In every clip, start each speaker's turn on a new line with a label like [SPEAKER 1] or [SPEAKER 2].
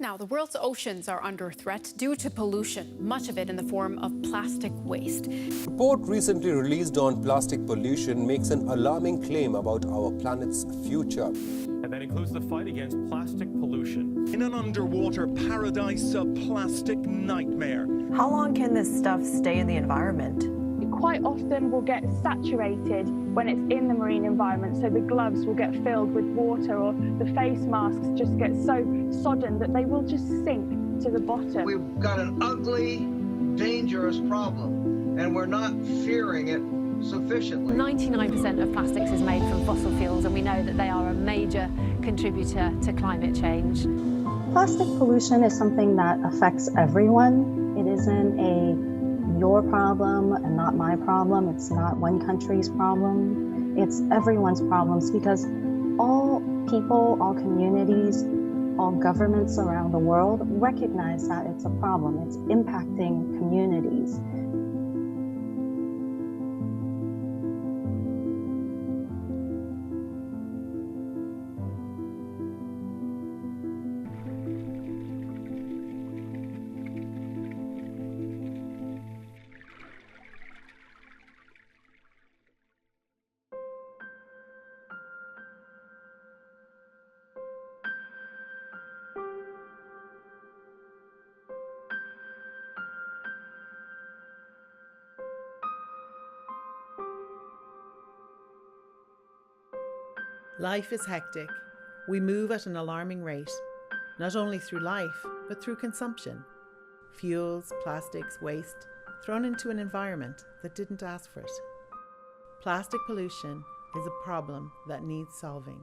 [SPEAKER 1] Now, the world's oceans are under threat due to pollution, much of it in the form of plastic waste.
[SPEAKER 2] A report recently released on plastic pollution makes an alarming claim about our planet's future.
[SPEAKER 3] And that includes the fight against plastic pollution.
[SPEAKER 4] In an underwater paradise, a plastic nightmare.
[SPEAKER 5] How long can this stuff stay in the environment?
[SPEAKER 6] It quite often will get saturated when it's in the marine environment, so the gloves will get filled with water, or the face masks just get so sodden that they will just sink to the bottom.
[SPEAKER 7] We've got an ugly, dangerous problem, and we're not fearing it sufficiently.
[SPEAKER 8] 99% of plastics is made from fossil fuels, and we know that they are a major contributor to climate change.
[SPEAKER 9] Plastic pollution is something that affects everyone. It isn't your problem and not my problem. It's not one country's problem. It's everyone's problems, because all people, all communities, all governments around the world recognize that it's a problem. It's impacting communities.
[SPEAKER 10] Life is hectic. We move at an alarming rate, not only through life, but through consumption. Fuels, plastics, waste, thrown into an environment that didn't ask for it. Plastic pollution is a problem that needs solving.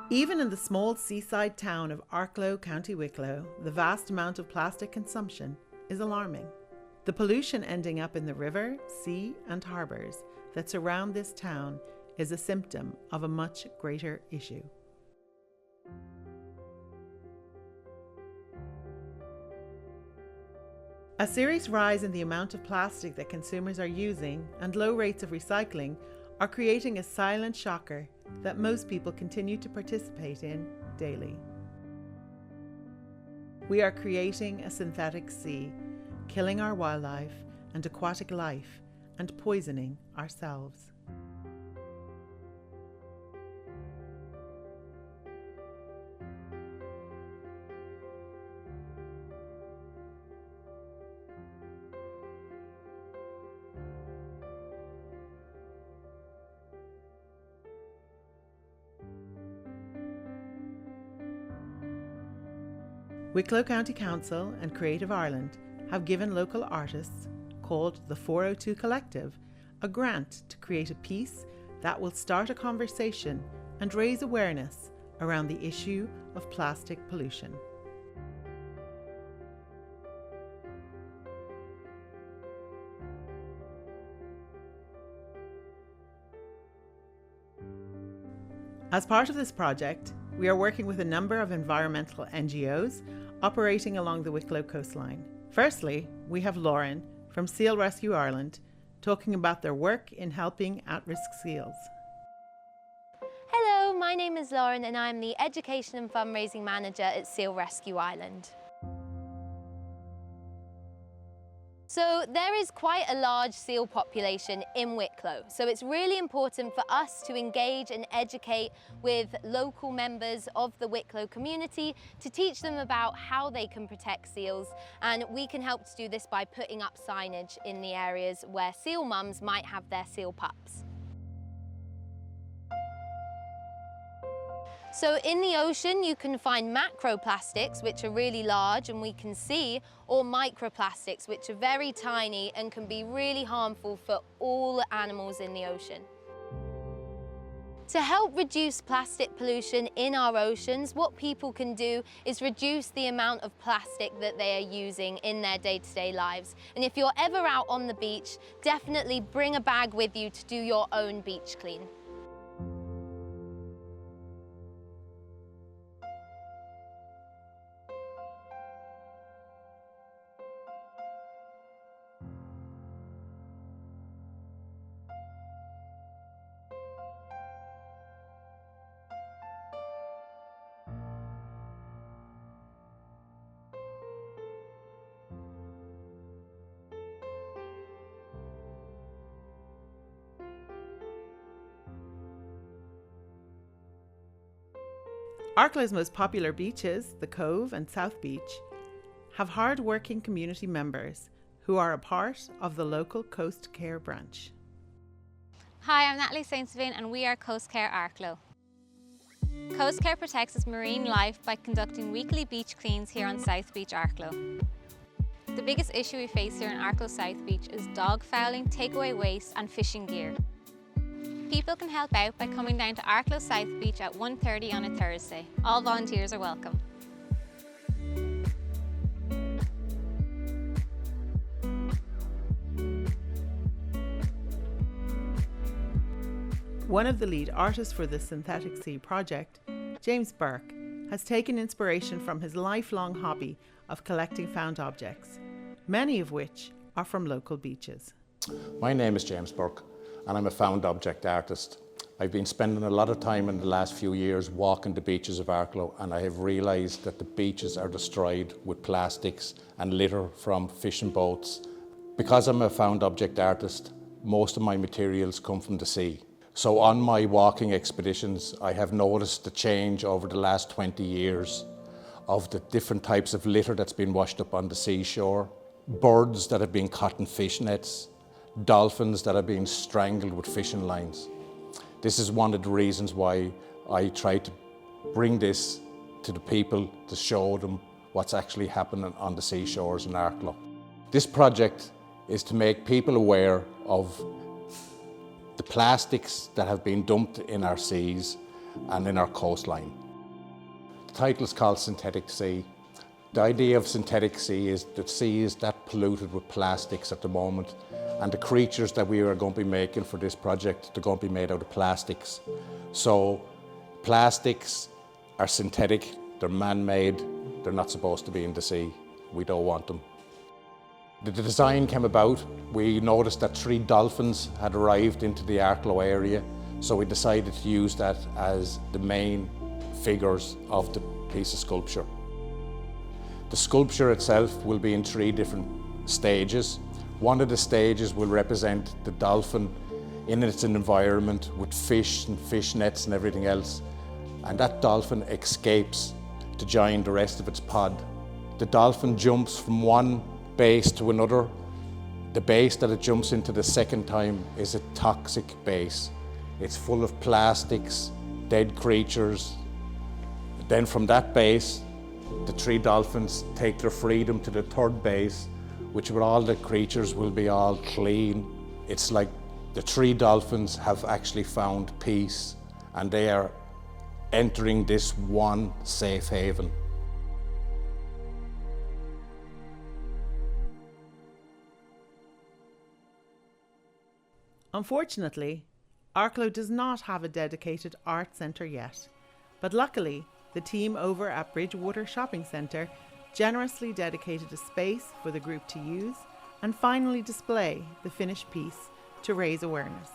[SPEAKER 10] Even in the small seaside town of Arklow, County Wicklow, the vast amount of plastic consumption is alarming. The pollution ending up in the river, sea, and harbours that surround this town is a symptom of a much greater issue. A serious rise in the amount of plastic that consumers are using and low rates of recycling are creating a silent shocker that most people continue to participate in daily. We are creating a synthetic sea, killing our wildlife and aquatic life, and poisoning ourselves. Wicklow County Council and Creative Ireland have given local artists, called the 402 Collective, a grant to create a piece that will start a conversation and raise awareness around the issue of plastic pollution. As part of this project, we are working with a number of environmental NGOs operating along the Wicklow coastline. Firstly, we have Lauren from Seal Rescue Ireland talking about their work in helping at-risk seals.
[SPEAKER 11] Hello, my name is Lauren and I'm the Education and Fundraising Manager at Seal Rescue Ireland. So there is quite a large seal population in Wicklow, so it's really important for us to engage and educate with local members of the Wicklow community to teach them about how they can protect seals, and we can help to do this by putting up signage in the areas where seal mums might have their seal pups. So in the ocean you can find macroplastics, which are really large and we can see, or microplastics, which are very tiny and can be really harmful for all animals in the ocean. To help reduce plastic pollution in our oceans, what people can do is reduce the amount of plastic that they are using in their day-to-day lives. And if you're ever out on the beach, definitely bring a bag with you to do your own beach clean.
[SPEAKER 10] Arklow's most popular beaches, the Cove and South Beach, have hard-working community members who are a part of the local Coast Care branch.
[SPEAKER 11] Hi, I'm Natalie St. Savin and we are Coast Care Arklow. Coast Care protects marine life by conducting weekly beach cleans here on South Beach, Arklow. The biggest issue we face here in Arklow South Beach is dog fouling, takeaway waste and fishing gear. People can help out by coming down to Arklow South Beach at 1:30 on a Thursday. All volunteers are welcome.
[SPEAKER 10] One of the lead artists for the Synthetic Sea project, James Burke, has taken inspiration from his lifelong hobby of collecting found objects, many of which are from local beaches.
[SPEAKER 12] My name is James Burke and I'm a found object artist. I've been spending a lot of time in the last few years walking the beaches of Arklow, and I have realised that the beaches are destroyed with plastics and litter from fishing boats. Because I'm a found object artist, most of my materials come from the sea. So on my walking expeditions, I have noticed the change over the last 20 years of the different types of litter that's been washed up on the seashore, birds that have been caught in fish nets, dolphins that are being strangled with fishing lines. This is one of the reasons why I try to bring this to the people to show them what's actually happening on the seashores in Arklow. This project is to make people aware of the plastics that have been dumped in our seas and in our coastline. The title is called Synthetic Sea. The idea of synthetic sea is that sea is that polluted with plastics at the moment, and the creatures that we are going to be making for this project, they're going to be made out of plastics. So plastics are synthetic, they're man-made, they're not supposed to be in the sea. We don't want them. The design came about, we noticed that 3 dolphins had arrived into the Arklow area, so we decided to use that as the main figures of the piece of sculpture. The sculpture itself will be in 3 different stages. One of the stages will represent the dolphin in its environment with fish and fish nets and everything else. And that dolphin escapes to join the rest of its pod. The dolphin jumps from one base to another. The base that it jumps into the second time is a toxic base. It's full of plastics, dead creatures. Then from that base, the 3 dolphins take their freedom to the 3rd base, which where all the creatures will be all clean. It's like the 3 dolphins have actually found peace and they are entering this one safe haven.
[SPEAKER 10] Unfortunately, Arklow does not have a dedicated art centre yet, but luckily the team over at Bridgewater Shopping Centre generously dedicated a space for the group to use and finally display the finished piece to raise awareness.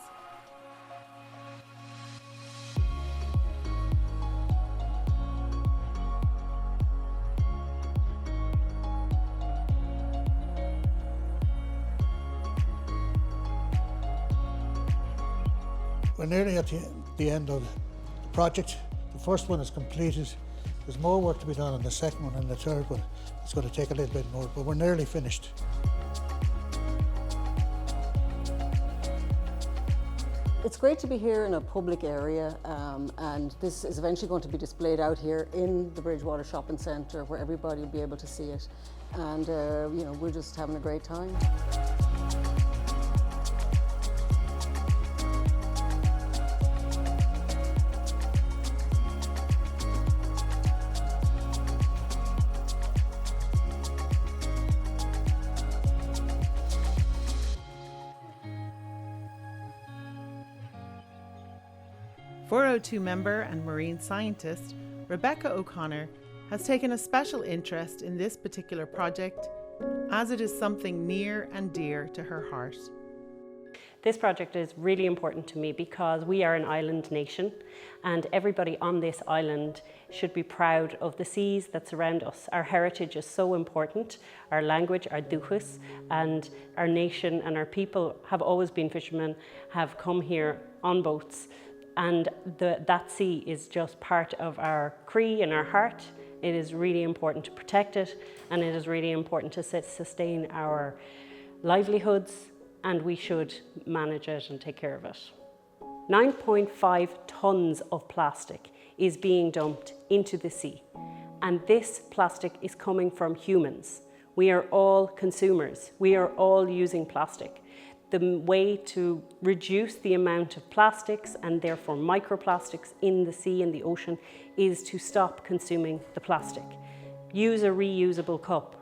[SPEAKER 13] We're nearly at the end of the project. The first one is completed. There's more work to be done on the second one and the third one. It's going to take a little bit more, but we're nearly finished.
[SPEAKER 14] It's great to be here in a public area, and this is eventually going to be displayed out here in the Bridgewater Shopping Centre where everybody will be able to see it. And you know, we're just having a great time.
[SPEAKER 10] .402 member and marine scientist Rebecca O'Connor has taken a special interest in this particular project as it is something near and dear to her heart.
[SPEAKER 15] This project is really important to me because we are an island nation and everybody on this island should be proud of the seas that surround us. Our heritage is so important, our language, our duchus, and our nation and our people have always been fishermen, have come here on boats And that sea is just part of our Cree and our heart. It is really important to protect it, and it is really important to sustain our livelihoods, and we should manage it and take care of it. 9.5 tons of plastic is being dumped into the sea, and this plastic is coming from humans. We are all consumers. We are all using plastic. The way to reduce the amount of plastics and therefore microplastics in the sea and the ocean is to stop consuming the plastic. Use a reusable cup.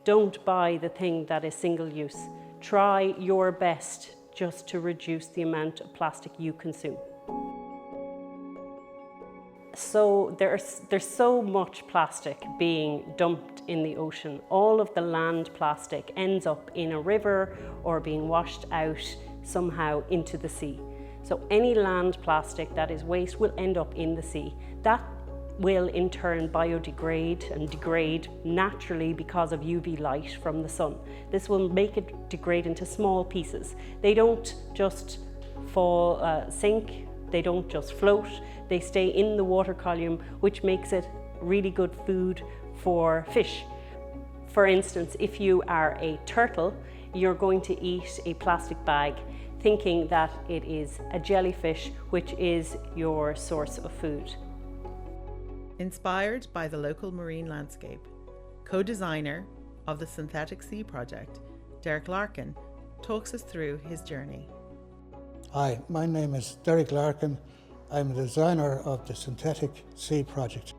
[SPEAKER 15] Don't buy the thing that is single use. Try your best just to reduce the amount of plastic you consume. So there's so much plastic being dumped in the ocean. All of the land plastic ends up in a river or being washed out somehow into the sea. So any land plastic that is waste will end up in the sea. That will in turn biodegrade and degrade naturally because of UV light from the sun. This will make it degrade into small pieces. They don't just sink, they don't just float, they stay in the water column, which makes it really good food for fish. For instance, if you are a turtle, you're going to eat a plastic bag thinking that it is a jellyfish, which is your source of food.
[SPEAKER 10] Inspired by the local marine landscape, co-designer of the Synthetic Sea Project, Derek Larkin, talks us through his journey.
[SPEAKER 13] Hi, my name is Derek Larkin. I'm a designer of the Synthetic Sea Project.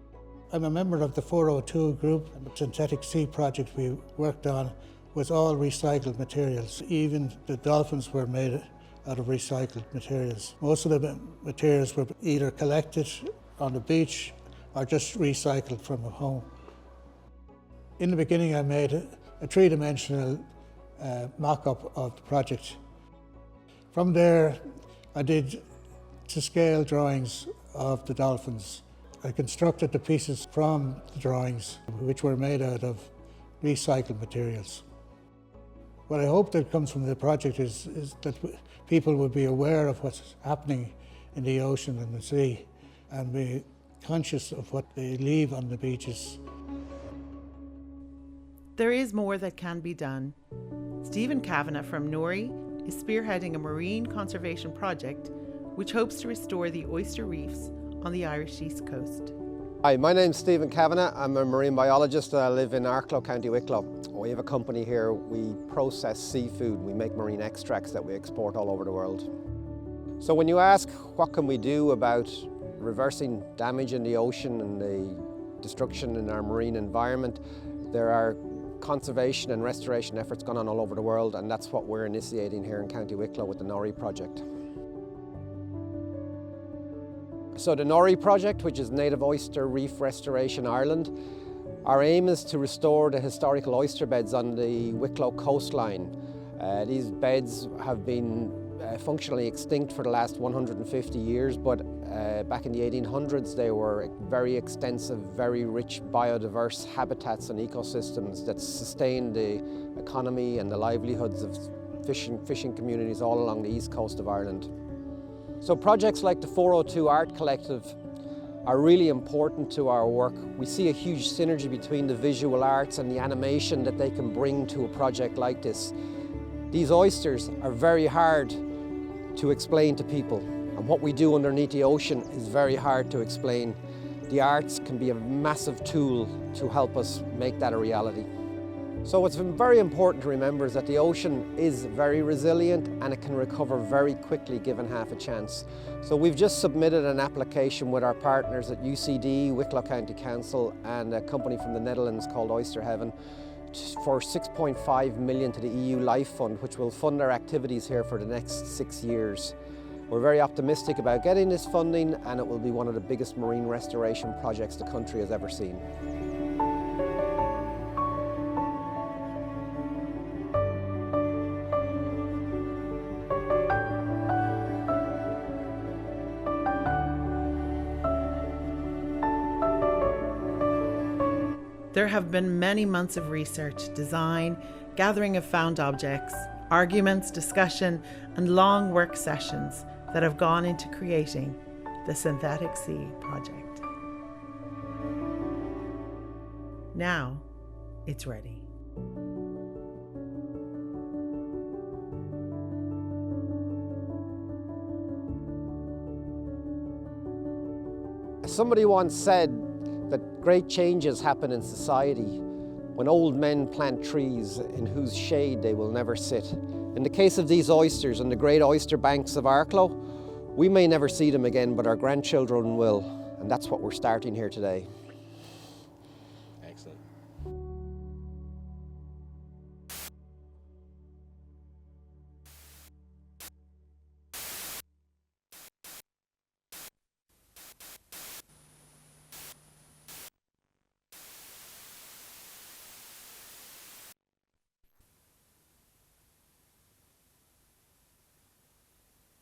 [SPEAKER 13] I'm a member of the 402 group, and the Synthetic Sea Project we worked on was all recycled materials. Even the dolphins were made out of recycled materials. Most of the materials were either collected on the beach or just recycled from a home. In the beginning, I made a three-dimensional mock-up of the project. From there, I did to-scale drawings of the dolphins. I constructed the pieces from the drawings, which were made out of recycled materials. What I hope that comes from the project is that people will be aware of what's happening in the ocean and the sea, and be conscious of what they leave on the beaches.
[SPEAKER 10] There is more that can be done. Stephen Kavanagh from Nori is spearheading a marine conservation project which hopes to restore the oyster reefs on the Irish East Coast.
[SPEAKER 16] Hi, my name's Stephen Kavanagh. I'm a marine biologist and I live in Arklow, County Wicklow. We have a company here. We process seafood. We make marine extracts that we export all over the world. So when you ask what can we do about reversing damage in the ocean and the destruction in our marine environment, there are conservation and restoration efforts going on all over the world, and that's what we're initiating here in County Wicklow with the Nori project. So the Nori project, which is Native Oyster Reef Restoration Ireland, our aim is to restore the historical oyster beds on the Wicklow coastline. These beds have been functionally extinct for the last 150 years, but back in the 1800s they were very extensive, very rich biodiverse habitats and ecosystems that sustained the economy and the livelihoods of fishing communities all along the east coast of Ireland. So projects like the 402 Art Collective are really important to our work. We see a huge synergy between the visual arts and the animation that they can bring to a project like this. These oysters are very hard to explain to people, and what we do underneath the ocean is very hard to explain. The arts can be a massive tool to help us make that a reality. So what's very important to remember is that the ocean is very resilient and it can recover very quickly given half a chance. So we've just submitted an application with our partners at UCD, Wicklow County Council, and a company from the Netherlands called Oyster Heaven for 6.5 million to the EU Life Fund, which will fund our activities here for the next 6 years. We're very optimistic about getting this funding, and it will be one of the biggest marine restoration projects the country has ever seen.
[SPEAKER 10] There have been many months of research, design, gathering of found objects, arguments, discussion, and long work sessions that have gone into creating the Synthetic Sea Project. Now it's ready.
[SPEAKER 16] Somebody once said that great changes happen in society when old men plant trees in whose shade they will never sit. In the case of these oysters on the great oyster banks of Arklow, we may never see them again, but our grandchildren will, and that's what we're starting here today.
[SPEAKER 2] Excellent.